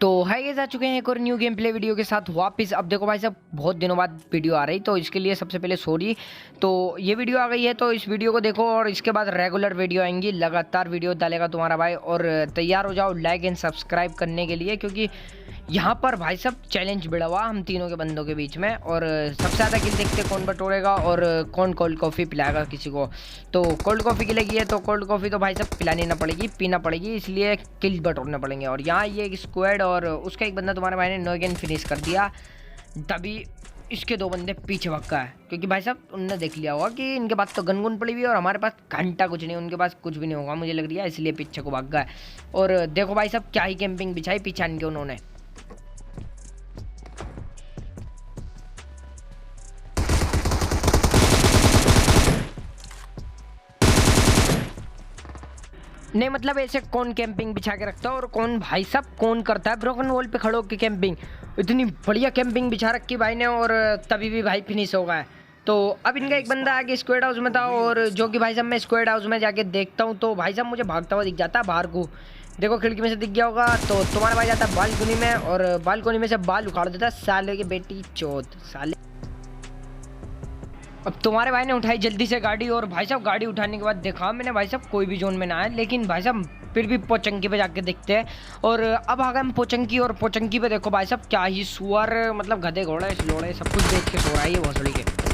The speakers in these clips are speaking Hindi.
तो है ये आ चुके हैं एक और न्यू गेम प्ले वीडियो के साथ वापस। अब देखो भाई साहब, बहुत दिनों बाद वीडियो आ रही, तो इसके लिए सबसे पहले सॉरी। तो ये वीडियो आ गई है, तो इस वीडियो को देखो और इसके बाद रेगुलर वीडियो आएंगी, लगातार वीडियो डालेगा तुम्हारा भाई। और तैयार हो जाओ लाइक एंड सब्सक्राइब करने के लिए, क्योंकि यहाँ पर भाई साहब चैलेंज भिड़ा हुआ हम तीनों के बंदों के बीच में। और सबसे ज़्यादा किल देखते कौन बटोरेगा और कौन कोल्ड कॉफ़ी पिलाएगा किसी को। तो कोल्ड कॉफ़ी की लगी है, तो कोल्ड कॉफ़ी तो भाई साहब पिलानी ना पड़ेगी, पीना पड़ेगी, इसलिए किल बटोरने पड़ेंगे। और यहाँ ये एक स्क्वाड और उसका एक बंदा तुम्हारे भाई ने नो गेन फिनिश कर दिया, तभी इसके दो बंदे पीछे भक्का है, क्योंकि भाई साहब उनने देख लिया होगा कि इनके पास तो गन पड़ी हुई है और हमारे पास घंटा कुछ नहीं, उनके पास कुछ भी नहीं होगा मुझे लग रहा है, इसलिए पीछे को भाग गया है। और देखो भाई साहब क्या ही कैंपिंग बिछाई पीछे इनके उन्होंने। नहीं मतलब ऐसे कौन कैंपिंग बिछा के रखता है और कौन भाई साहब कौन करता है ब्रोकन वॉल पे खड़ो के कैंपिंग। इतनी बढ़िया कैंपिंग बिछा रखी भाई ने और तभी भी भाई फिनिश हो गया। तो अब इनका एक बंदा आगे स्क्वाड हाउस में था, और जो कि भाई साहब मैं स्क्वाड हाउस में जाके देखता हूँ तो भाई साहब मुझे भागता हुआ दिख जाता है बाहर को। देखो खिड़की में से दिख गया होगा, तो तुम्हारा भाई जाता है बालकनी में और बालकनी में से बाल उखाड़ देता है, साले की बेटी चौथ साले। अब तुम्हारे भाई ने उठाई जल्दी से गाड़ी, और भाई साहब गाड़ी उठाने के बाद देखा मैंने भाई साहब कोई भी जोन में ना है, लेकिन भाई साहब फिर भी पोचंकी पे जाके देखते हैं। और अब आ गए हम पोचंकी, और पोचंकी पे देखो भाई साहब क्या ही सुअर, मतलब गधे घोड़े लोड़े सब कुछ बेच के सो रहा है ये भोसड़ी के।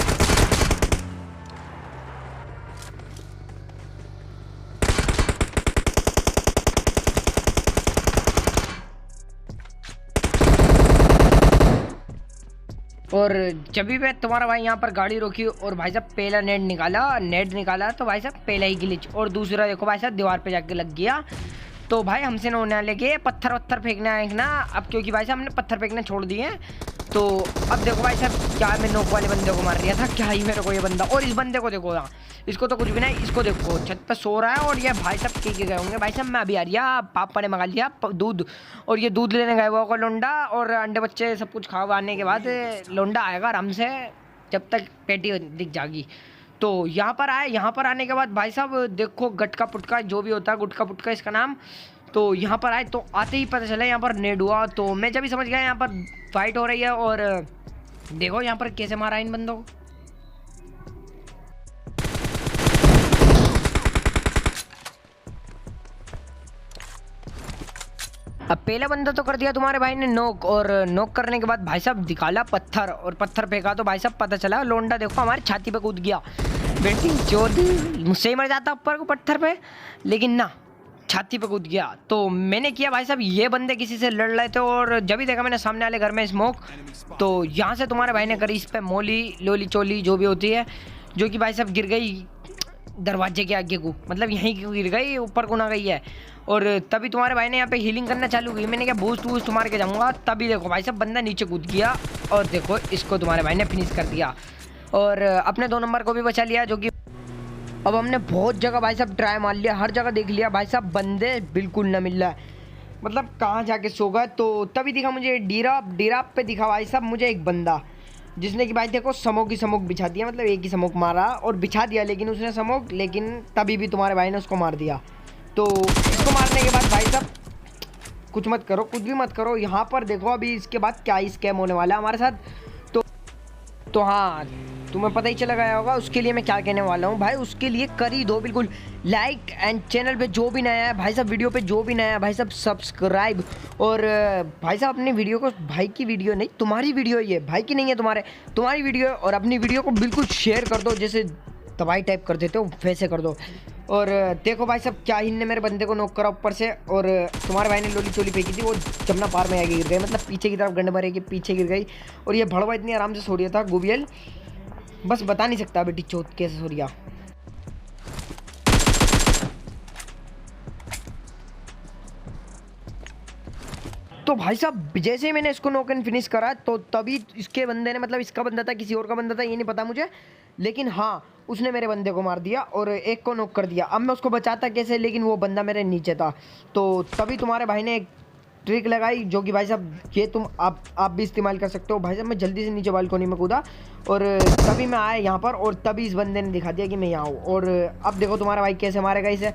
और जब भी मैं तुम्हारा भाई यहाँ पर गाड़ी रोकी और भाई साहब पहला नेट निकाला तो भाई साहब पहला ही ग्लिच, और दूसरा देखो भाई साहब दीवार पे जाके लग गया। तो भाई हमसे ना होने लगे पत्थर फेंकना है ना अब, क्योंकि भाई साहब हमने पत्थर फेंकना छोड़ दिए। तो अब देखो भाई साहब क्या मैं नोक वाले बंदे को मार रहा था, क्या ही मेरे को ये बंदा, और इस बंदे को देखो यहाँ, इसको तो कुछ भी नहीं, इसको देखो छत पर सो रहा है। और ये भाई साहब के गए होंगे भाई साहब, मैं अभी आ रहा पापा ने मंगा लिया दूध, और ये दूध लेने गए हुआ होगा लोंडा, और अंडे बच्चे सब कुछ खाने के बाद लोंडा आएगा आराम से जब तक पेटी दिख जाएगी। तो यहाँ पर आए, यहाँ पर आने के बाद भाई साहब देखो गटका पुटका जो भी होता है, गुटका पुटका इसका नाम। तो यहाँ पर आए तो आते ही पता चला यहाँ पर नेड हुआ, तो मैं जब भी समझ गया यहाँ पर फाइट हो रही है। और देखो यहाँ पर कैसे मारा इन बंदों को। अब पहला बंदा तो कर दिया तुम्हारे भाई ने नोक, और नोक करने के बाद भाई साहब दिखाला पत्थर, और पत्थर फेंका तो भाई साहब पता चला लोंडा देखो हमारी छाती पे कूद गया। बेटी चोद मुझसे ही मर जाता ऊपर को पत्थर पे, लेकिन ना छाती पे कूद गया। तो मैंने किया भाई साहब ये बंदे किसी से लड़ रहे थे, और जब भी देखा मैंने सामने वाले घर में स्मोक, तो यहाँ से तुम्हारे भाई ने करी इस पे मोली लोली चोली जो भी होती है, जो कि भाई साहब गिर गई दरवाजे के आगे को, मतलब यहीं क्यों गिर गई, ऊपर को ना गई है। और तभी तुम्हारे भाई ने यहाँ पे हीलिंग करना चालू की, मैंने क्या बूस्ट वूस्ट मार के जाऊँगा, तभी देखो भाई साहब बंदा नीचे कूद गया, और देखो इसको तुम्हारे भाई ने फिनिश कर दिया, और अपने 2 नंबर को भी बचा लिया। जो कि अब हमने बहुत जगह भाई साहब ट्राई मार लिया, हर जगह देख लिया भाई साहब, बंदे बिल्कुल ना मिल रहा है, मतलब कहाँ जाके सो गए। तो तभी दिखा मुझे डीराप पे दिखा भाई साहब मुझे एक बंदा, जिसने कि भाई देखो समोक ही समोक बिछा दिया, मतलब एक ही समोक मारा और बिछा दिया, लेकिन उसने समोक, लेकिन तभी भी तुम्हारे भाई ने उसको मार दिया। तो इसको मारने के बाद भाई साहब कुछ मत करो, कुछ भी मत करो। यहाँ पर देखो अभी इसके बाद क्या ही स्कैम होने वाला है हमारे साथ। तो हाँ तुम्हें पता ही चला गया होगा उसके लिए मैं क्या कहने वाला हूँ भाई, उसके लिए कर ही दो बिल्कुल लाइक, एंड चैनल पे जो भी नया है भाई साहब, वीडियो पे जो भी नया है भाई साहब सब्सक्राइब। और भाई साहब अपनी वीडियो को, भाई की वीडियो नहीं तुम्हारी वीडियो ये, भाई की नहीं है तुम्हारी वीडियो है, और अपनी वीडियो को बिल्कुल शेयर कर दो, जैसे दवाई टाइप कर देते हो वैसे कर दो। और देखो भाई साहब क्या ही ने मेरे बंदे को नॉक करा ऊपर से, और तुम्हारे भाई ने लोली चोली फेंकी थी, वो जमुना पार में आगे गिर गई, मतलब पीछे की तरफ गंड मारे के पीछे गिर गई। और ये भड़वा इतनी आराम से सो रहा था गुबियल, बस बता नहीं सकता बेटी चौथ कैसे सो रहा। तो भाई साहब जैसे ही मैंने इसको नॉक एंड फिनिश करा, तो तभी इसके बंदे ने, मतलब इसका बंदा था किसी और का बंदा था ये नहीं पता मुझे, लेकिन हाँ उसने मेरे बंदे को मार दिया और एक को नॉक कर दिया। अब मैं उसको बचाता कैसे, लेकिन वो बंदा मेरे नीचे था। तो तभी तुम्हारे भाई ने एक ट्रिक लगाई, जो कि भाई साहब ये तुम आप भी इस्तेमाल कर सकते हो। भाई साहब मैं जल्दी से नीचे बालकोनी में कूदा, और तभी मैं आया यहाँ पर, और तभी इस बंदे ने दिखा दिया कि मैं यहाँ हूँ। और अब देखो तुम्हारा भाई कैसे मारेगा इसे।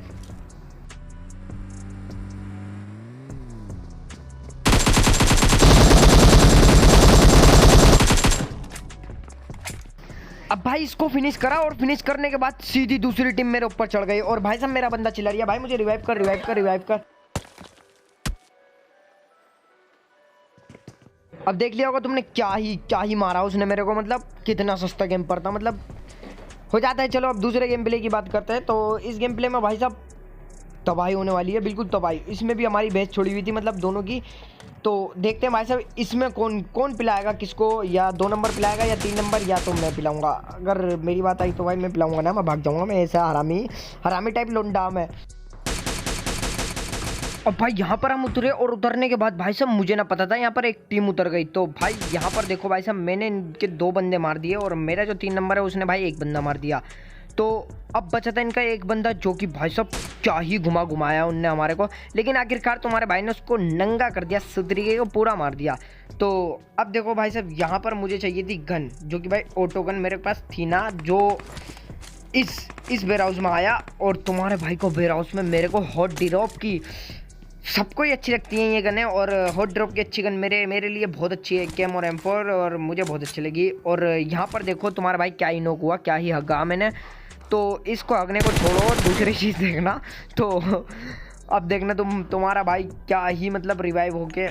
अब भाई इसको फिनिश करा और फिनिश करने के बाद सीधी दूसरी टीम मेरे ऊपर चढ़ गई और भाई साहब मेरा बंदा चिल्ला रही है, भाई मुझे रिवाइव कर, रिवाइव कर, रिवाइव कर। अब देख लिया होगा तुमने, क्या ही मारा उसने मेरे को, मतलब कितना सस्ता गेम पर था, मतलब हो जाता है। चलो अब दूसरे गेम प्ले की बात करते हैं। तो इस गेम प्ले में भाई साहब तबाही होने वाली है, बिल्कुल तबाही। इसमें भी हमारी बेच छोड़ी हुई थी, मतलब दोनों की। तो देखते हैं भाई साहब इसमें कौन कौन पिलाएगा किसको, या 2 नंबर पिलाएगा या 3 नंबर, या तो मैं पिलाऊंगा। अगर मेरी बात आई तो भाई मैं पिलाऊंगा ना, मैं भाग जाऊंगा, मैं ऐसा हरामी टाइप लोंडा मैं। अब भाई यहाँ पर हम उतरे और उतरने के बाद भाई साहब मुझे ना पता था यहाँ पर एक टीम उतर गई। तो भाई यहाँ पर देखो भाई साहब मैंने इनके 2 बंदे मार दिए और मेरा जो 3 नंबर है उसने भाई 1 बंदा मार दिया। तो अब बचा था इनका 1 बंदा, जो कि भाई साहब क्या ही घुमाया उनने हमारे को। लेकिन आखिरकार तुम्हारे भाई ने उसको नंगा कर दिया, सुतरीके को पूरा मार दिया। तो अब देखो भाई साहब यहाँ पर मुझे चाहिए थी गन, जो कि भाई ऑटो गन मेरे पास थी ना, जो इस वेयर हाउस में आया। और तुम्हारे भाई को वेयर हाउस में मेरे को हॉट ड्रॉप की, सबको ही अच्छी लगती है ये गन है, और हॉट ड्रॉप की अच्छी गन मेरे लिए बहुत अच्छी है, केम और M4, और मुझे बहुत अच्छी लगी। और यहाँ पर देखो तुम्हारा भाई क्या ही नोक हुआ, क्या ही हगा मैंने। तो इसको हगने को छोड़ो, दूसरी चीज़ देखना। तो अब देखना तुम्हारा भाई क्या ही मतलब रिवाइव होके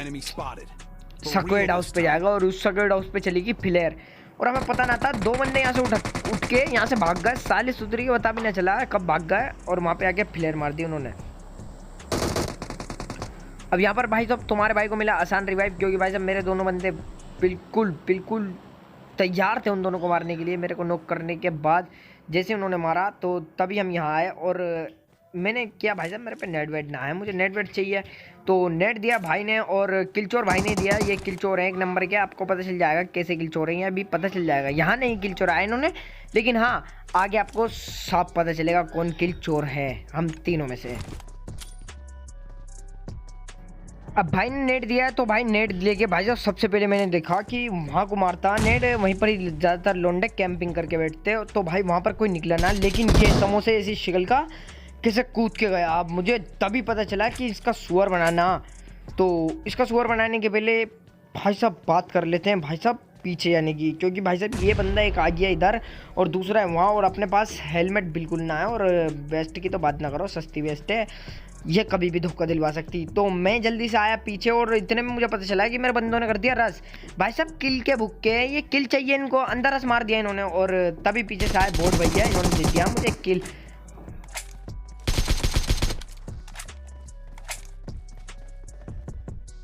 सक्वेड हाउस पे जाएगा, और उस सक्वेड हाउस पे चलेगी फ्लेयर। और हमें पता ना था, 2 बंदे यहाँ से उठ के यहाँ से भाग गए, साले सुतरी के पता भी नहीं चला कब भाग गए, और वहाँ पे आके फ्लेयर मार दी उन्होंने। अब यहाँ पर भाई साहब तुम्हारे भाई को मिला आसान रिवाइव, क्योंकि भाई साहब मेरे दोनों बंदे बिल्कुल तैयार थे उन दोनों को मारने के लिए। मेरे को नॉक करने के बाद जैसे उन्होंने मारा तो तभी हम यहाँ आए, और मैंने किया भाई साहब मेरे पे नेट वेट ना है, मुझे नेट वेट चाहिए। तो नेट दिया भाई ने, और किलचोर भाई ने दिया। ये किलचोर है 1 नंबर के, आपको पता चल जाएगा कैसे किलचोर हैं, अभी पता चल जाएगा। यहाँ नहीं किलचोर आए इन्होंने, लेकिन हाँ आगे आपको साफ पता चलेगा कौन किलचोर है हम तीनों में से। अब भाई ने नेट दिया है, तो भाई नेट लेके भाई साहब सबसे पहले मैंने देखा कि वहाँ को मारता नेट, वहीं पर ही ज़्यादातर लोंडे कैंपिंग करके बैठते। तो भाई वहाँ पर कोई निकला ना, लेकिन ये समोसे ऐसी शिकल का कैसे कूद के गया। अब मुझे तभी पता चला कि इसका सुअर बनाना। तो इसका सुअर बनाने के पहले भाई साहब बात कर लेते हैं भाई साहब पीछे आने की, क्योंकि भाई साहब ये बंदा एक आ गया इधर और दूसरा है वहाँ, और अपने पास हेलमेट बिल्कुल ना है, और वेस्ट की तो बात ना करो, सस्ती वेस्ट है, ये कभी भी धोखा दिलवा सकती। तो मैं जल्दी से आया पीछे, और इतने में मुझे पता चला कि मेरे बंदों ने कर दिया रस। भाई साहब किल के भुक्के, ये किल चाहिए इनको, अंदर रस मार दिया इन्होंने, और तभी पीछे से आए बहुत भैया, इन्होंने दे दिया मुझे किल।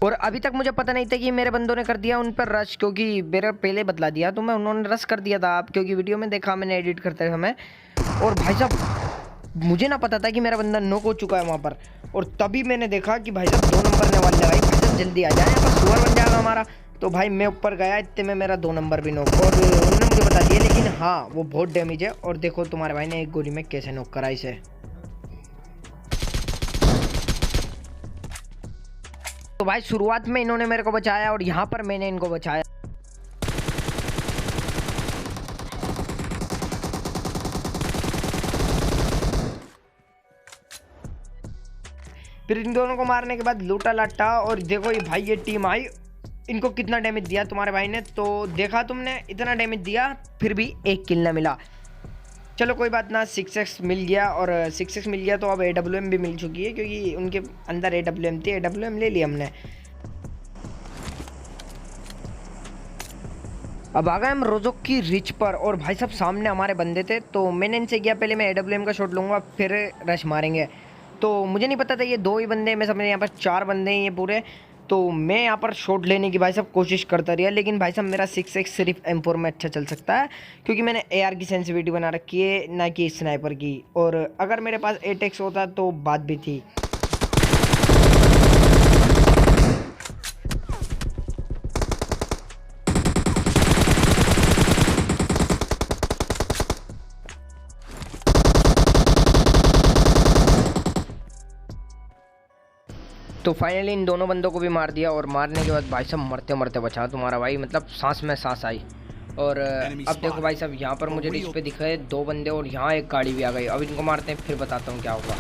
और अभी तक मुझे पता नहीं था कि मेरे बंदों ने कर दिया उन पर रश, क्योंकि मेरा पहले बतला दिया तो मैं उन्होंने रश कर दिया था आप, क्योंकि वीडियो में देखा मैंने एडिट करते समय। और भाई साहब मुझे ना पता था कि मेरा बंदा नॉक हो चुका है वहाँ पर, और तभी मैंने देखा कि भाई साहब 2 नंबर ने वाले भाई साहब जल्दी आ जाए, यहाँ पर सुअर बन जाएगा हमारा। तो भाई मैं ऊपर गया, इतने में मेरा 2 नंबर भी नॉक, और उन्होंने मुझे बता दिया, लेकिन हाँ वो बहुत डैमेज है। और देखो तुम्हारे भाई ने 1 गोली में कैसे नॉक करा इसे। तो भाई शुरुआत में इन्होंने मेरे को बचाया, और यहाँ पर मैंने इनको बचाया। फिर इन दोनों को मारने के बाद लूटा लाटा, और देखो ये भाई ये टीम आई, इनको कितना डैमेज दिया तुम्हारे भाई ने। तो देखा तुमने, इतना डैमेज दिया फिर भी 1 किल ना मिला। चलो कोई बात ना, 6x मिल गया, और 6x मिल गया तो अब AWM भी मिल चुकी है, क्योंकि उनके अंदर AWM थी, AWM ले लिया हमने। अब आ गए हम रोजोक की रिच पर, और भाई साहब सामने हमारे बंदे थे। तो मैंने इनसे किया पहले मैं AWM का शॉट लूँगा, फिर रश मारेंगे। तो मुझे नहीं पता था ये 2 ही बंदे, मैं समझ यहाँ पर 4 बंदे हैं ये पूरे। तो मैं यहाँ पर शॉट लेने की भाई साहब कोशिश करता रहा, लेकिन भाई साहब मेरा 6x सिर्फ M4 में अच्छा चल सकता है, क्योंकि मैंने AR की सेंसिटिविटी बना रखी है, ना कि स्नाइपर की। और अगर मेरे पास 8x होता तो बात भी थी। तो फाइनली इन दोनों बंदों को भी मार दिया, और मारने के बाद भाई साहब मरते मरते बचा तुम्हारा भाई, मतलब सांस में सांस आई। और अब देखो भाई साहब यहाँ पर मुझे रिच पे दिख रहे 2 बंदे, और यहाँ एक गाड़ी भी आ गई। अब इनको मारते हैं, फिर बताता हूँ क्या होगा।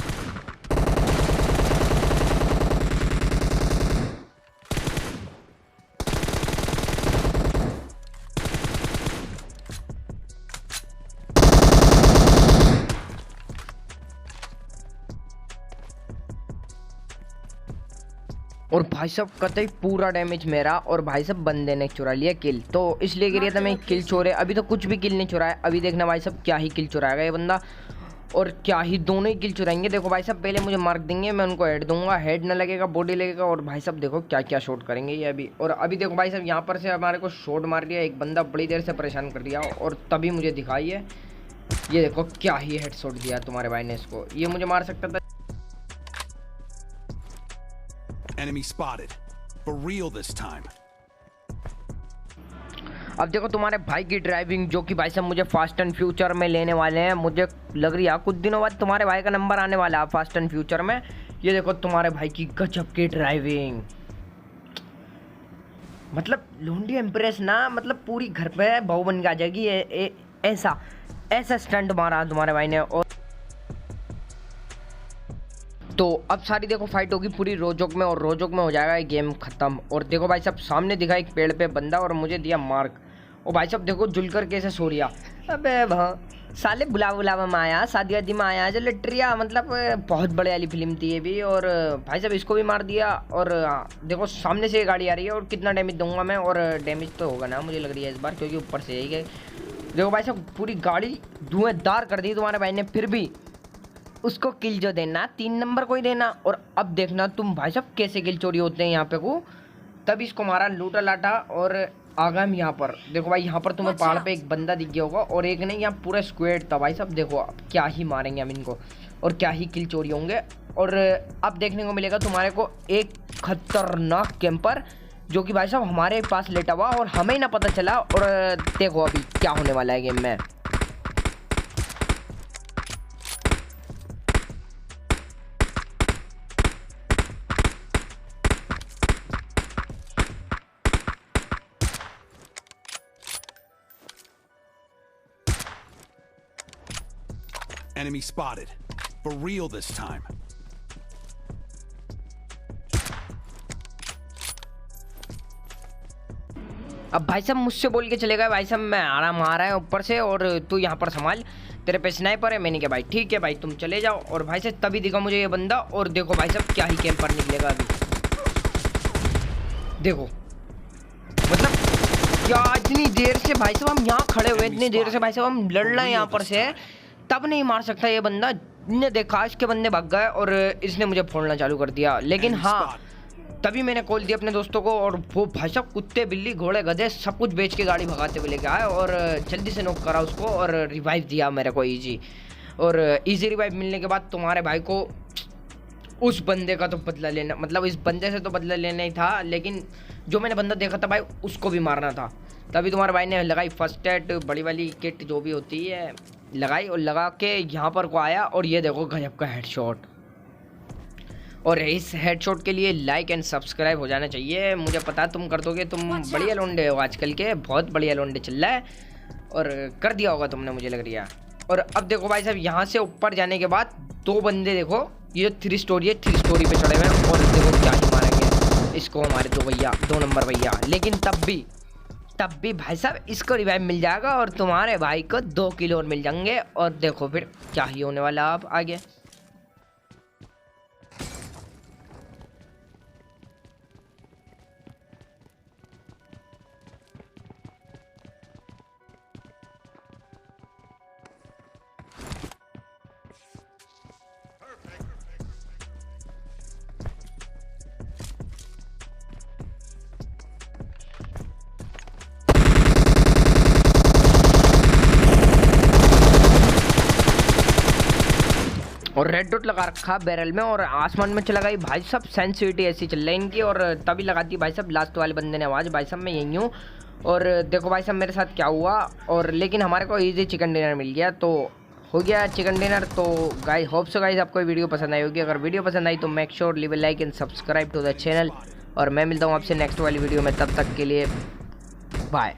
और भाई साहब कतई पूरा डैमेज मेरा, और भाई साहब बंदे ने चुरा लिया किल, तो इसलिए गिर था मैं किल चोरे। अभी तो कुछ भी किल नहीं चुराया, अभी देखना भाई साहब क्या ही किल चुराएगा ये बंदा, और क्या ही दोनों ही किल चुराएंगे। देखो भाई साहब पहले मुझे मार्क देंगे, मैं उनको हेड दूंगा, हेड ना लगेगा बॉडी लगेगा, और भाई साहब देखो क्या क्या शॉट करेंगे ये अभी। और अभी देखो भाई साहब यहाँ पर से हमारे को शॉट मार दिया, एक बंदा बड़ी देर से परेशान कर दिया, और तभी मुझे दिखाई है। ये देखो क्या ही हेड शॉट दिया तुम्हारे भाई ने इसको, ये मुझे मार सकता था। Enemy spotted. For real this time. अब देखो तुम्हारे भाई की ड्राइविंग, जो कि भाई साहब मुझे फास्ट एंड फ्यूचर में लेने वाले हैं। मुझे लग रही है कुछ दिनों बाद तुम्हारे भाई का नंबर आने वाला है फास्ट एंड फ्यूचर में। ये देखो तुम्हारे भाई की गजब की ड्राइविंग, मतलब लोंडी एम्प्रेस ना, मतलब पूरी घर पे बहू बन के आ जाएगी। ऐसा ऐसा स्टंट मारा तुम्हारे भाई ने। और तो अब सारी देखो फाइट होगी पूरी रोजोक में, और रोजोक में हो जाएगा ये गेम खत्म। और देखो भाई साहब सामने दिखा एक पेड़ पे बंदा, और मुझे दिया मार्क। और भाई साहब देखो जुलकर कैसे सो रिया, अबे वहाँ साले बुलावा में आया, शादी वादी में आया जो लिटरिया, मतलब बहुत बड़े वाली फिल्म थी ये भी। और भाई साहब इसको भी मार दिया। और देखो सामने से ये गाड़ी आ रही है, और कितना डैमेज दूंगा मैं, और डैमेज तो होगा ना मुझे लग रही है इस बार, क्योंकि ऊपर से यही गए। देखो भाई साहब पूरी गाड़ी धुआंधार कर दी तुम्हारे भाई ने, फिर भी उसको किल जो देना 3 नंबर को ही देना। और अब देखना तुम भाई साहब कैसे किल चोरी होते हैं यहाँ पे को। तब इसको मारा लूटा लाटा, और आगा हम यहाँ पर देखो भाई, यहाँ पर तुम्हें पहाड़ पे एक बंदा दिख गया होगा, और एक नहीं यहाँ पूरा स्क्वाड था भाई साहब। देखो अब क्या ही मारेंगे हम इनको, और क्या ही किल चोरी होंगे। और अब देखने को मिलेगा तुम्हारे को एक खतरनाक कैंपर, जो कि भाई साहब हमारे पास लेटा हुआ और हमें ही ना पता चला। और देखो अभी क्या होने वाला है गेम में। Enemy spotted. For real this time. अब भाई साहब मुझसे बोल के चले गए, भाई साहब मैं आराम आ रहा है ऊपर से, और तू यहाँ पर संभाल, तेरे पे स्नाइपर है। मैंने कहा भाई ठीक है भाई तुम चले जाओ। और भाई साहब तभी दिखा मुझे ये बंदा, और देखो भाई साहब क्या ही कैंपर निकलेगा अभी। देखो मतलब क्या इतनी देर से भाई साहब हम यहाँ खड़े हुए, इतनी देर से भाई साहब हम लड़ रहे हैं यहाँ पर से, तब नहीं मार सकता ये बंदा। ने देखा इसके बंदे भाग गए, और इसने मुझे फोड़ना चालू कर दिया। लेकिन हाँ तभी मैंने कॉल दिया अपने दोस्तों को, और वो भाई साहब कुत्ते बिल्ली घोड़े गधे सब कुछ बेच के गाड़ी भगाते हुए लेके आए, और जल्दी से नॉक करा उसको, और रिवाइव दिया मेरे को इजी। और इजी रिवाइव मिलने के बाद तुम्हारे भाई को उस बंदे का तो बदला लेना, मतलब इस बंदे से तो बदला लेना ही था, लेकिन जो मैंने बंदा देखा था भाई उसको भी मारना था। तभी तुम्हारे भाई ने लगाई फर्स्ट एड बड़ी वाली किट जो भी होती है लगाई, और लगा के यहाँ पर को आया, और ये देखो गजब का हेडशॉट। और इस हेडशॉट के लिए लाइक एंड सब्सक्राइब हो जाना चाहिए। मुझे पता है तुम कर दोगे, तुम बढ़िया लोंडे हो आजकल के, बहुत बढ़िया लोंडे चल रहा है, और कर दिया होगा तुमने मुझे लग रहा है। और अब देखो भाई साहब यहाँ से ऊपर जाने के बाद 2 बंदे देखो, ये 3 स्टोरी है, 3 स्टोरी पे चढ़े हुए हैं, और देखो क्या ही मारेंगे इसको हमारे 2 नंबर भैया। लेकिन तब भी भाई साहब इसको रिवाइव मिल जाएगा, और तुम्हारे भाई को 2 किलो और मिल जाएंगे। और देखो फिर क्या ही होने वाला अब आगे। और रेड डॉट लगा रखा बैरल में, और आसमान में चला गई भाई साहब। सेंसिटिविटी ऐसी चल रही है इनकी, और तभी लगाती भाई साहब लास्ट वाले बंदे ने आवाज़, भाई साहब मैं यहीं हूँ। और देखो भाई साहब मेरे साथ क्या हुआ, और लेकिन हमारे को इजी चिकन डिनर मिल गया, तो हो गया चिकन डिनर। तो गाइस होप सो गाइस आपको वीडियो पसंद आई होगी। अगर वीडियो पसंद आई तो make sure leave a like and subscribe to the channel, और मैं मिलता हूँ आपसे नेक्स्ट वाली वीडियो में। तब तक के लिए बाय।